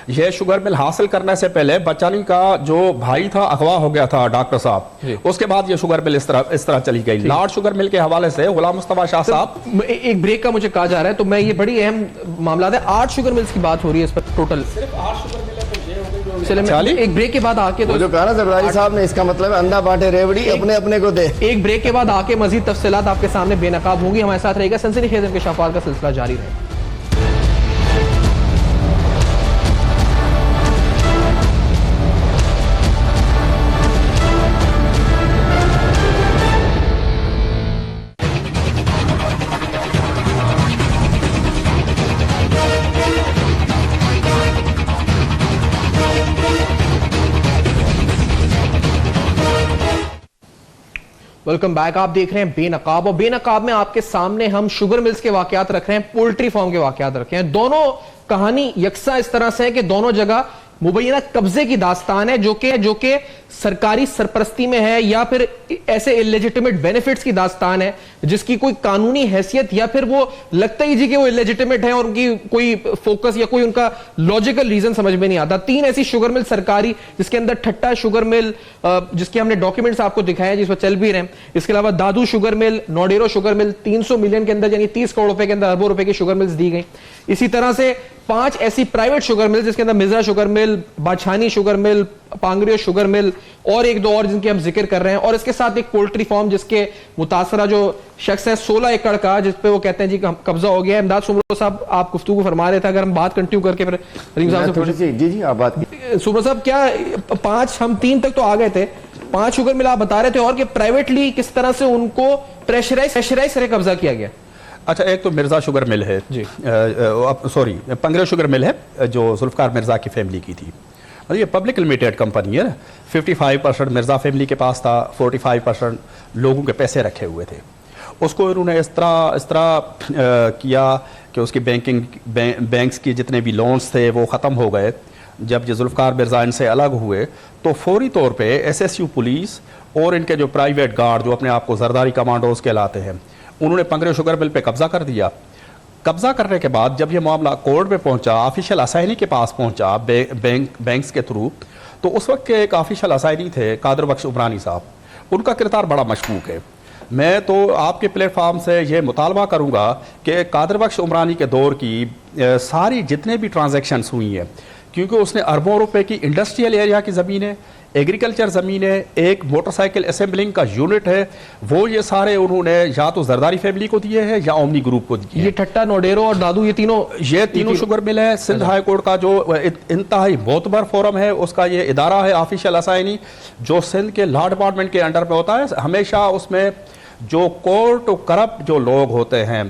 यह शुगर मिल हासिल करने से पहले बचानी का जो भाई था अगवा हो गया था, डॉक्टर साहब, उसके बाद ये शुगर मिल इस तरह चली गई। लार्ज शुगर मिल के हवाले से गुलाम मुस्तफा शाह साहब, एक ब्रेक का मुझे कहा जा रहा है, तो मैं ये बड़ी अहम मामला है, 8 शुगर मिल्स की बात हो रही है इस पर टोटल, सिर्फ 8 शुगर मिल है। एक ब्रेक के बाद आके तो जो कहा ना जरदारी साहब ने, इसका मतलब है अंधा बांटे रेवड़ी, अपने अपने को दे। एक ब्रेक के बाद आके मजीद तफसीलात आपके सामने बेनकाब होंगी। हमारे साथ रहेगा सनसनीखेज इंकशाफात का सिलसिला जारी रहेगा। Welcome back. आप देख रहे हैं बेनकाब, और बेनकाब में आपके सामने हम शुगर मिल्स के वाकयात रख रहे हैं, पोल्ट्री फार्म के वाकयात रखे हैं। दोनों कहानी यकसा इस तरह से है कि दोनों जगह मुबैना कब्जे की दास्तान है, जो कि सरकारी सरपरस्ती में है, या फिर ऐसे इलेजिटिमेट बेनिफिट्स की दास्तान है जिसकी कोई कानूनी हैसियत, या फिर वो लगता ही जी कि वो इलेजिटिमेट है और उनकी कोई फोकस या कोई उनका लॉजिकल रीजन समझ में नहीं आता। 3 ऐसी शुगर मिल सरकारी, जिसके अंदर ठट्टा शुगर मिल, जिसके हमने डॉक्यूमेंट्स आपको दिखाए हैं, जिस पर चल भी रहे हैं, इसके अलावा Dadu sugar mill, Naudero sugar mill, 300 million के अंदर यानी 30 करोड़ रुपए के अंदर अरबों रुपए की शुगर मिल्स दी गई। इसी तरह से 5 ऐसी प्राइवेट शुगर मिल, जिसके अंदर मिजरा sugar mill, Bachani sugar mill, Pangrio sugar mill और 1-2 और जिनके हम जिक्र कर रहे हैं, और इसके साथ एक पोल्ट्री फार्म जिसके मुतासरा जो शख्स है 16 एकड़ का, जिसपे वो कहते हैं जी कब्जा हो गया है। इमदाद सुमरो साहब, आप गुफ्तगू फरमा रहे थे, अगर हम बात कंटिन्यू करके फिर रहीम साहब से जी आप बात सुमरो साहब, क्या 5 हम 3 तक तो आ गए थे, 5 शुगर मिल आप बता रहे थे, और कि प्राइवेटली किस तरह से उनको प्रेशराइज करके कब्जा किया गया? अच्छा, एक तो मिर्जा शुगर मिल है जी, सॉरी पंगरियो शुगर मिल है जो जुल्फकार मिर्जा की फैमिली की थी। ये पब्लिक लिमिटेड कंपनी है ना, 55% मिर्जा फैमिली के पास था, 45% लोगों के पैसे रखे हुए थे। उसको इन्होंने इस तरह किया कि उसकी बैंक्स के जितने भी लोन्स थे वो ख़त्म हो गए। जब ये जुल्फकार मिर्जा इनसे अलग हुए तो फौरी तौर पे SSU पुलिस और इनके जो प्राइवेट गार्ड, जो अपने आप को जरदारी कमांडोज कहलाते हैं, उन्होंने पंगरियो शुगर मिल पे कब्जा कर दिया। कब्जा करने के बाद जब ये मामला कोर्ट में पहुंचा, ऑफिशियल असाइनी के पास पहुंचा बैंक्स के थ्रू, तो उस वक्त के एक ऑफिशियल असाइनी थे कादर बख्श उमरानी साहब। उनका किरदार बड़ा मशकूक है। मैं तो आपके प्लेटफार्म से ये मुतालबा करूंगा कि कादर बख्श उमरानी के दौर की सारी जितने भी ट्रांजैक्शंस हुई हैं, क्योंकि उसने अरबों रुपए की इंडस्ट्रियल एरिया की ज़मीनें, एग्रीकल्चर ज़मीन है, एक मोटरसाइकिल असेंबलिंग का यूनिट है, वो ये सारे उन्होंने या तो जरदारी फैमिली को दिए हैं या ओमनी ग्रुप को दिए। ये ठट्टा, नोडेरो और दादू, ये तीनों शुगर मिल है। सिंध हाई कोर्ट का जो इंतहाई मोतबर फोरम है, उसका ये इदारा है ऑफिशियल असाइनी, जो सिंध के लॉ डिपार्टमेंट के अंडर में होता है। हमेशा उसमें जो कोर्ट करप्ट जो लोग होते हैं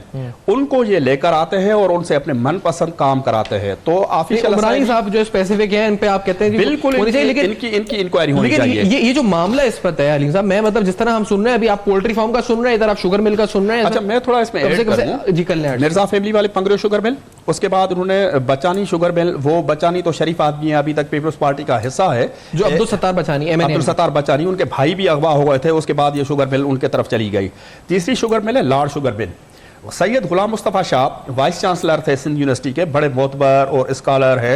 उनको ये लेकर आते हैं और उनसे अपने मनपसंद काम कराते हैं। तो ऑफिशियल उमरानी साहब जो स्पेसिफिक है, इन पे आप कहते हैं बिल्कुल लेकिन इनकी इंक्वायरी होनी चाहिए। ये जो मामला इस पर है अली साहब, मैं मतलब जिस तरह हम सुन रहे हैं, अभी आप पोल्ट्री फार्म का सुन रहे हैं, इधर आप शुगर मिल का सुन रहे हैं। अच्छा, मैं थोड़ा इसमें जी कर लें। मिर्जा फैमिली वाले पंगरियो शुगर मिल, उसके बाद उन्होंने बचानी शुगर मिल, वो बचानी तो शरीफ आदमी है, अभी तक पीपल्स पार्टी का हिस्सा है, जो अब्दुल सत्तार बचानी, उनके भाई भी अगवा हो गए थे। उसके बाद ये शुगर मिल उनके तरफ चली गई। तीसरी शुगर मिल है large sugar mill. Syed Ghulam Mustafa Shah vice chancellor थे सिंध यूनिवर्सिटी के, बड़े मोतबर और स्कॉलर है।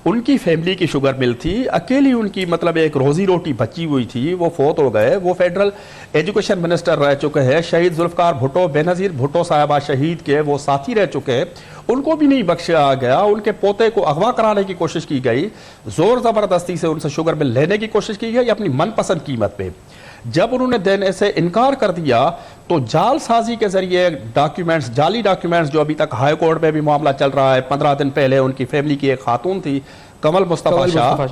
उनकी फैमिली की शुगर मिल थी, अकेली उनकी मतलब एक रोजी रोटी बची हुई थी, वो फोत हो गए। वो फेडरल एजुकेशन मिनिस्टर रह चुके हैं। शहीद जुल्फकार भुट्टो, बेनज़ीर भुट्टो साहबा शहीद के वो साथी रह चुके हैं, उनको भी नहीं बख्शा गया। उनके पोते को अगवा कराने की कोशिश की गई, जोर ज़बरदस्ती से उनसे शुगर मिल लेने की कोशिश की गई अपनी मनपसंद कीमत पे। जब उन्होंने देने से इनकार कर दिया तो जालसाजी के जरिए डॉक्यूमेंट्स, जाली डॉक्यूमेंट्स, जो अभी तक हाई कोर्ट में भी मामला चल रहा है। 15 दिन पहले उनकी फैमिली की एक खातून थी कमल मुस्तफा शाह।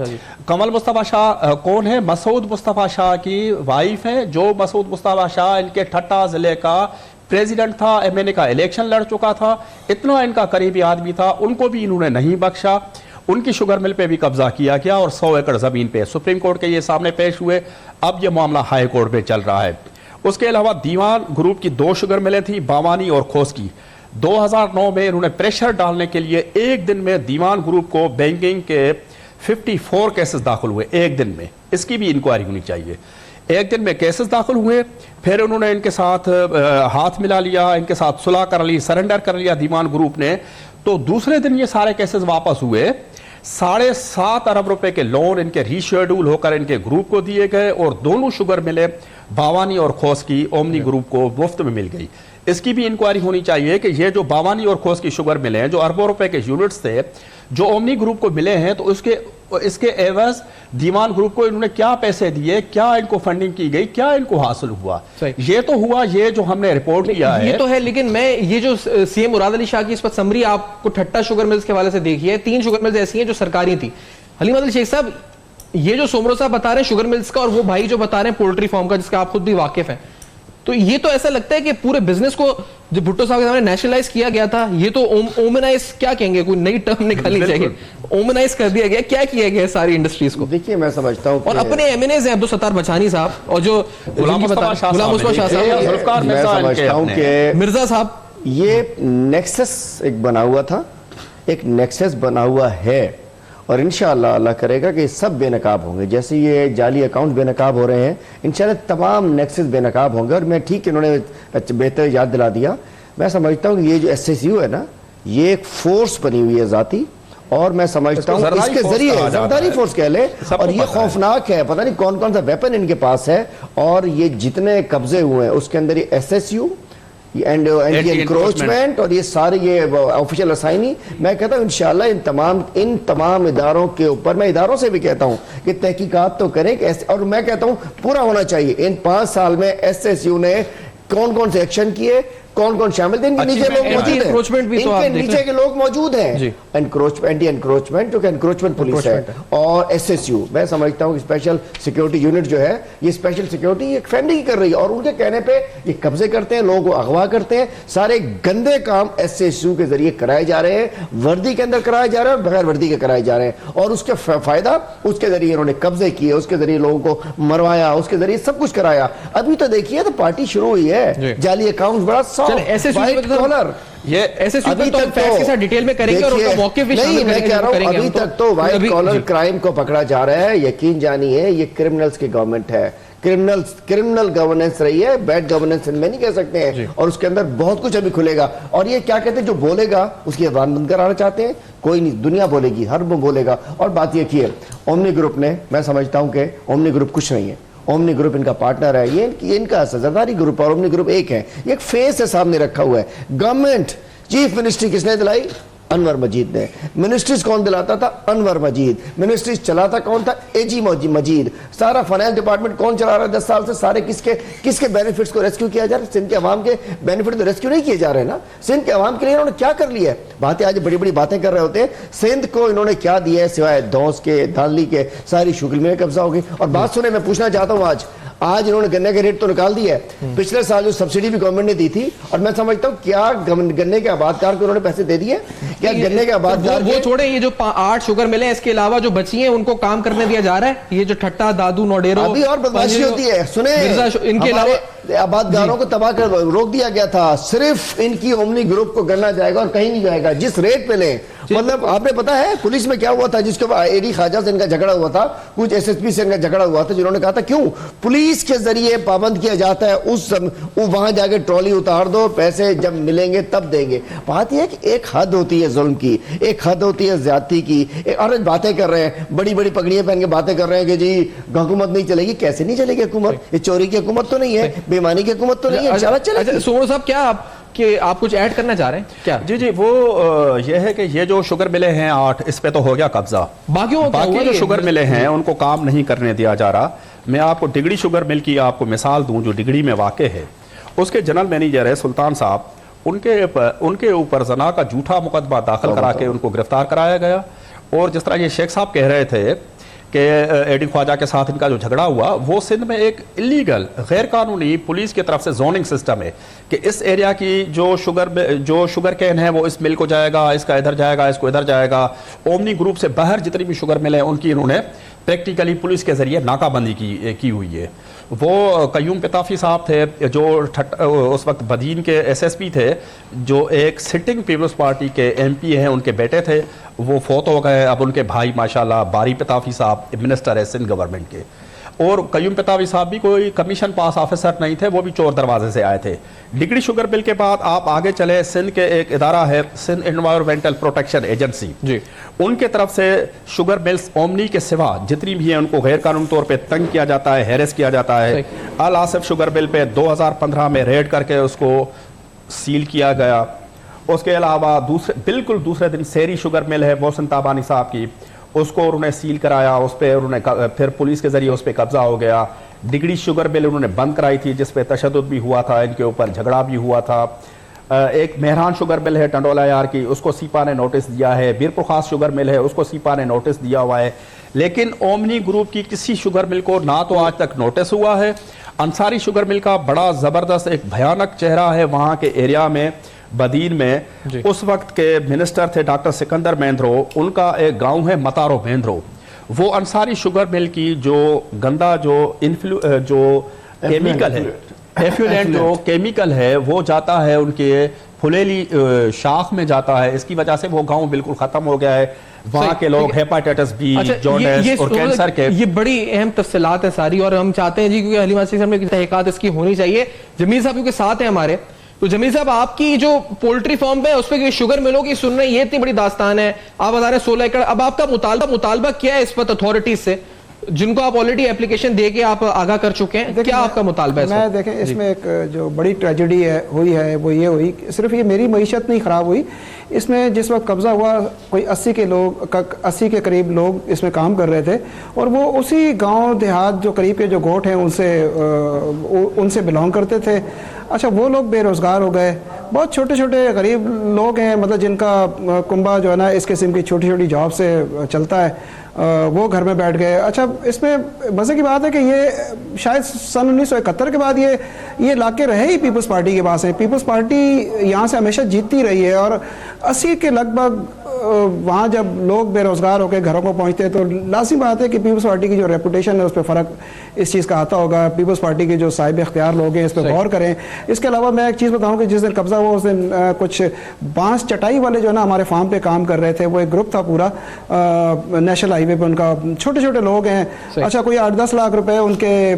कमल मुस्तफा शाह कौन है? मसूद मुस्तफा शाह की वाइफ है, जो मसूद मुस्तफा शाह इनके ठट्टा जिले का प्रेसिडेंट था, MNA का इलेक्शन लड़ चुका था, इतना इनका करीबी आदमी था। उनको भी इन्होंने नहीं बख्शा। उनकी शुगर मिल पे भी कब्जा किया गया और 100 एकड़ जमीन पे सुप्रीम कोर्ट के ये सामने पेश हुए। अब ये मामला हाई कोर्ट में चल रहा है। उसके अलावा दीवान ग्रुप की 2 शुगर मिलें थी, बावानी और खोस की। 2009 में इन्होंने प्रेशर डालने के लिए एक दिन में दीवान ग्रुप को बैंकिंग के 54 केसेस दाखिल हुए एक दिन में। इसकी भी इंक्वायरी होनी चाहिए। एक दिन में केसेस दाखिल हुए, फिर उन्होंने इनके साथ हाथ मिला लिया, इनके साथ सुलह कर ली, सरेंडर कर लिया दीवान ग्रुप ने। तो दूसरे दिन ये सारे केसेस वापस हुए। 7.5 अरब रुपए के लोन इनके रीशेड्यूल होकर इनके ग्रुप को दिए गए और दोनों शुगर मिले बावानी और खोस की ओमनी ग्रुप को मुफ्त में मिल गई। इसकी भी इंक्वायरी होनी चाहिए कि ये जो बावानी और खोस की शुगर मिले हैं, जो अरबों रुपए के यूनिट्स थे जो ओमनी ग्रुप को मिले हैं, तो इसके एवज दीवान ग्रुप को इन्होंने क्या पैसे दिए, क्या इनको फंडिंग की गई, क्या इनको हासिल हुआ। ये तो हुआ ये जो हमने रिपोर्ट किया है, ये तो है। लेकिन मैं ये जो सीएम मुराद अली शाह की इस पर समरी आपको ठट्टा शुगर मिल्स के हवाले से देखी है, 3 शुगर मिल्स ऐसी हैं जो सरकारी थी। हलीम अदल शेख साहब, ये जो सोमरो साहब बता रहे हैं शुगर मिल्स का, और वो भाई जो बता रहे हैं पोल्ट्री फार्म का, जिसका आप खुद भी वाकिफ हैं, तो ये तो ऐसा लगता है कि पूरे बिजनेस को जो भुट्टो साहब के सामने नेशनलाइज किया गया था, ये तो ओमनाइज क्या कहेंगे, कोई नई टर्म निकालनी चाहिए, ओमनाइज कर दिया गया। क्या किया गया सारी इंडस्ट्रीज को? देखिए मैं समझता हूँ और अपने एमएनएज हैं अब्दुल बचानी साहब और जो गुलाम मुस्तफा शाह साहब, मिर्जा साहब, ये नेक्सस एक बना हुआ था, एक नेक्सस बना हुआ है और इंशाअल्लाह अल्लाह करेगा कि सब बेनकाब होंगे। जैसे ये जाली अकाउंट बेनकाब हो रहे हैं, इंशाअल्लाह तमाम नेक्सस बेनकाब होंगे। और मैं ठीक इन्होंने बेहतर याद दिला दिया। मैं समझता हूँ कि ये जो SSU है ना, ये एक फोर्स बनी हुई है ज़ाती, और मैं समझता हूँ इसके जरिए ज़रदारी फोर्स कह ले, और ये खौफनाक है। पता नहीं कौन कौन सा वेपन इनके पास है, और ये जितने कब्जे हुए हैं उसके अंदर ये SSU एंड एंटी एनक्रोचमेंट और ये सारे ये ऑफिशियल असाइनी, मैं कहता हूँ इंशाल्लाह इन तमाम इदारों के ऊपर, मैं इदारों से भी कहता हूँ कि तहकीकात तो करें कि, और मैं कहता हूँ पूरा होना चाहिए। इन 5 साल में SSU ने कौन कौन से एक्शन किए, कौन कौन शामिल थे, इनके नीचे लोग मौजूद हैं, इनके नीचे के लोग मौजूद हैं। एंटी एनक्रोचमेंट जो कि एनक्रोचमेंट पुलिस है, और SSU, मैं समझता हूँ स्पेशल सिक्योरिटी यूनिट जो है, ये स्पेशल सिक्योरिटी एक फैमिली की कर रही है, और उनके कहने पे ये कब्जे करते हैं, लोगों को अगवा करते हैं। सारे गंदे काम SSU के जरिए कराए जा रहे हैं, वर्दी के अंदर कराए जा रहे हैं और बगैर वर्दी के कराए जा रहे हैं, और उसके फायदा उसके जरिए इन्होंने कब्जे किए, उसके जरिए लोगों को मरवाया, उसके जरिए सब कुछ कराया। अभी तो देखिए तो पार्टी शुरू हुई है, जाली अकाउंट बड़ा कॉलर, ये ऐसे अभी तक फैक्ट्स के साथ डिटेल में करेंगे और उनका मौके भी शामिल मैं कह रहा हूं अभी तक तो व्हाइट कॉलर क्राइम को पकड़ा जा रहा है। यकीन जानिए ये क्रिमिनल्स की गवर्नमेंट है, क्रिमिनल गवर्नेंस रही है, बैड गवर्नेंस में नहीं कह सकते हैं, और उसके अंदर बहुत कुछ अभी खुलेगा। और ये क्या कहते हैं, जो बोलेगा उसकी जबान बंद कराना चाहते हैं, कोई नहीं, दुनिया बोलेगी, हर वो बोलेगा। और बात ये की है ओमनी ग्रुप ने, मैं समझता हूं कि ओमनी ग्रुप कुछ नहीं है, ओमनी ग्रुप इनका पार्टनर है, ये इनका सजरदारी ग्रुप और ओमनी ग्रुप एक है, ये एक फेस है सामने रखा हुआ है। गवर्नमेंट चीफ मिनिस्ट्री किसने दिलाई? अनवर मजीद ने। मिनिस्ट्रीज कौन दिलाता था? अनवर मजीद। मिनिस्ट्रीज चलाता कौन था? एजी मजीद। सारा फाइनेंस डिपार्टमेंट कौन चला रहा है 10 साल से? सारे किसके बेनिफिट्स को रेस्क्यू किया जा रहा है? सिंध के अवाम के बेनिफिट तो रेस्क्यू नहीं किए जा रहे ना। सिंध के अवाम के लिए इन्होंने क्या कर लिया है? बातें आज बड़ी बड़ी बातें कर रहे होते हैं, सिंध को इन्होंने क्या दिया है सिवाय दौस के, धानली के, सारी शुगर में कब्जा हो गई। और बात सुने, मैं पूछना चाहता हूँ, आज इन्होंने गन्ने के रेट तो निकाल दिया है, पिछले साल जो सब्सिडी भी गवर्नमेंट ने दी थी, और मैं समझता हूँ क्या गन्ने के आबादकार को उन्होंने पैसे दे दिए? क्या गन्ने के आबादकार वो छोड़े, ये जो 8 शुगर मिले इसके अलावा जो बची हैं उनको काम करने दिया जा रहा है? ये जो ठट्टा, दादू, नोडेरो, अभी और बदमाशी होती है। सुने, इनके अलावा आबादगारों को तबाह कर रोक दिया गया था, सिर्फ इनकी ओमनी ग्रुप को गन्ना जाएगा और कहीं नहीं जाएगा, जिस रेट पे ले। मतलब आपने पता है पुलिस में क्या हुआ था, जिसके बाद एडी ख्वाजा से इनका झगड़ा हुआ था, कुछ SSP से इनका झगड़ा हुआ था, जिन्होंने कहा था क्यों पुलिस के जरिए पाबंद किया जाता है, वहां जाके ट्रॉली उतार दो, पैसे जब मिलेंगे तब देंगे। बात यह है कि एक हद होती है जुल्म की, एक हद होती है ज्यादती की। और बातें कर रहे हैं, बड़ी बड़ी पगड़ियां पहन के बातें कर रहे हैं कि जी हुकूमत नहीं चलेगी। कैसे नहीं चलेगी हुकूमत? ये चोरी की हुकूमत तो नहीं है, बेईमानी की हुकूमत तो नहीं है। अच्छा सोनू साहब, क्या आप कुछ ऐड करना चाह रहे हैं क्या? जी वो ये है कि ये जो शुगर मिले हैं 8, इस पे तो हो गया कब्जा। बाकी जो शुगर मिले हैं उनको काम नहीं करने दिया जा रहा। मैं आपको डिगड़ी शुगर मिल की आपको मिसाल दूं, जो डिगड़ी में वाक़ है। उसके जनरल मैनेजर है सुल्तान साहब, उनके ऊपर जना का झूठा मुकदमा दाखिल करा के उनको गिरफ्तार कराया गया। और जिस तरह ये शेख साहब कह रहे थे कि एडी ख्वाजा के साथ इनका जो झगड़ा हुआ, वो सिंध में एक इलीगल, गैर कानूनी पुलिस की तरफ से जोनिंग सिस्टम है कि इस एरिया की जो शुगर कैन है वो इस मिल को जाएगा, इसका इधर जाएगा, इसको इधर जाएगा। ओमनी ग्रुप से बाहर जितनी भी शुगर मिल है उनकी इन्होंने प्रैक्टिकली पुलिस के जरिए नाकाबंदी की हुई है। वो कयूम पिताफी साहब थे जो उस वक्त बदीन के एसएसपी थे, जो एक सिटिंग पीपल्स पार्टी के एमपी हैं, उनके बेटे थे, वो फौत हो गए। अब उनके भाई माशाल्लाह बारी पिताफी साहब मिनिस्टर है सिंध गवर्नमेंट के। और कयूम पिताफी साहब भी कोई कमीशन पास ऑफिसर नहीं थे, वो भी चोर दरवाजे से आए थे। डिगरी शुगर बिल के बाद आप आगे चले, सिंध के एक इदारा है सिंध एनवायरमेंटल प्रोटेक्शन एजेंसी जी, उनके तरफ से शुगर मिल्स ओमनी के सिवा जितनी भी हैं उनको गैर कानूनी तौर पे तंग किया जाता है, हैरेस किया जाता है। अल आसिफ शुगर बिल पे 2015 में रेड करके उसको सील किया गया। उसके अलावा बिल्कुल दूसरे दिन सेरी शुगर मिल है मोहसिन ताबानी साहब की, उसको उन्होंने सील कराया, उस पर उन्होंने फिर पुलिस के जरिए उस पर कब्जा हो गया। डिगरी शुगर मिल उन्होंने बंद कराई थी, जिसपे तशद्दुद भी हुआ था, इनके ऊपर झगड़ा भी हुआ था। एक मेहरान शुगर मिल है टंडोला यार की, उसको सीपा ने नोटिस दिया है। बीरपुखास शुगर मिल है, उसको सीपा ने नोटिस दिया हुआ है। लेकिन ओमनी ग्रुप की किसी शुगर मिल को ना तो आज तक नोटिस हुआ है। अंसारी शुगर मिल का बड़ा ज़बरदस्त एक भयानक चेहरा है वहाँ के एरिया में, बदीन में। उस वक्त के मिनिस्टर थे डॉक्टर सिकंदर मेंद्रो, उनका एक गांव है मतारो मेंद्रो। वो अंसारी शुगर मिल की जो गंदा जो केमिकल है, एफ्लुएंट जो केमिकल है, वो जाता है उनके फुलेली शाख में जाता है। इसकी वजह से वो गांव बिल्कुल खत्म हो गया है। वहाँ के लोग हेपाटाइटिस बी, जॉन्डिस और कैंसर के, ये बड़ी अहम तफसीलात है सारी, और हम चाहते हैं जी क्योंकि हलीमा साहब में तहकीकात इसकी होनी चाहिए। जमील साहब क्योंकि साथ हैं हमारे, तो जमील साहब आपकी जो पोल्ट्री फार्म पे उस पर शुगर मिलों की सुन रहे हैं, ये इतनी बड़ी दास्तान है, आप बता रहे हैं 16 एकड़। अब आपका मुतालबा क्या है इस वक्त अथॉरिटीज से, जिनको आप ऑलरेडी एप्लीकेशन दे के आप आगाह कर चुके हैं? क्या आपका मुतालबा है? मैं देखें, इसमें एक जो बड़ी ट्रेजेडी हुई है वो ये हुई, सिर्फ ये मेरी मईशत नहीं ख़राब हुई, इसमें जिस वक्त कब्ज़ा हुआ कोई 80 के करीब लोग इसमें काम कर रहे थे, और वो उसी गांव देहात जो करीब के जो गोट हैं उनसे बिलोंग करते थे। अच्छा, वो लोग बेरोज़गार हो गए। बहुत छोटे छोटे गरीब लोग हैं, मतलब जिनका कुंबा जो है ना इस किस्म की छोटी छोटी जॉब से चलता है, वो घर में बैठ गए। अच्छा, इसमें मज़े की बात है कि ये शायद सन 1971 के बाद ये इलाके रहे ही पीपल्स पार्टी के पास हैं। पीपल्स पार्टी यहाँ से हमेशा जीतती रही है, और 80 के लगभग वहाँ जब लोग बेरोज़गार होकर घरों को पहुँचते हैं तो लाज़मी बात है कि पीपल्स पार्टी की जो रेपुटेशन है उस पर फ़र्क इस चीज़ का आता होगा। पीपल्स पार्टी के जो साहिब इख्तियार लोग हैं इस पर गौर करें। इसके अलावा मैं एक चीज़ बताऊँ कि जिस दिन कब्ज़ा हुआ उस दिन कुछ बांस चटाई वाले जो है ना हमारे फार्म पे काम कर रहे थे, वो एक ग्रुप था पूरा नेशनल हाईवे पे, उनका छोटे छोटे लोग हैं। अच्छा, कोई 8-10 लाख रुपए उनके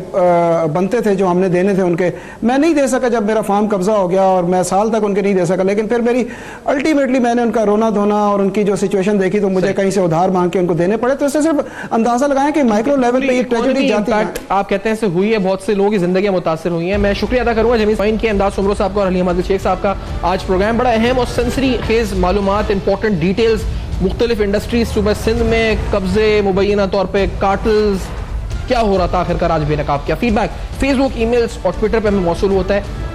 बनते थे जो हमने देने थे उनके, मैं नहीं दे सका जब मेरा फार्म कब्ज़ा हो गया, और मैं साल तक उनके नहीं दे सका। लेकिन फिर मेरी अल्टीमेटली मैंने उनका रोना धोना और की जो सिचुएशन देखी तो मुझे कहीं से उधार मांग के उनको देने पड़े। तो इससे सिर्फ अंदाजा लगाएं कि माइक्रो लेवल पे ये ट्रेजेडी जाती है। आप कहते हैं हुई है, बहुत से लोगों की जिंदगी मुतासर हुई है। मैं शुक्रिया अदा करूंगा जमील पॉइंट के अंदाज उमरो साहब का और हलीम आदिल शेख साहब का। आज प्रोग्राम बड़ा अहम और सेंसरी खेज मालूमात, इंपॉर्टेंट डिटेल्स, मुख्तलिफ इंडस्ट्रीज, सुबह सिंध में कब्जे, मुबैना तौर पर कार्टल्स, क्या हो रहा था आखिरकार आज बेनकाब, क्या फीडबैक फेसबुक, ईमेल्स और ट्विटर पर हमें मौसूल होता है।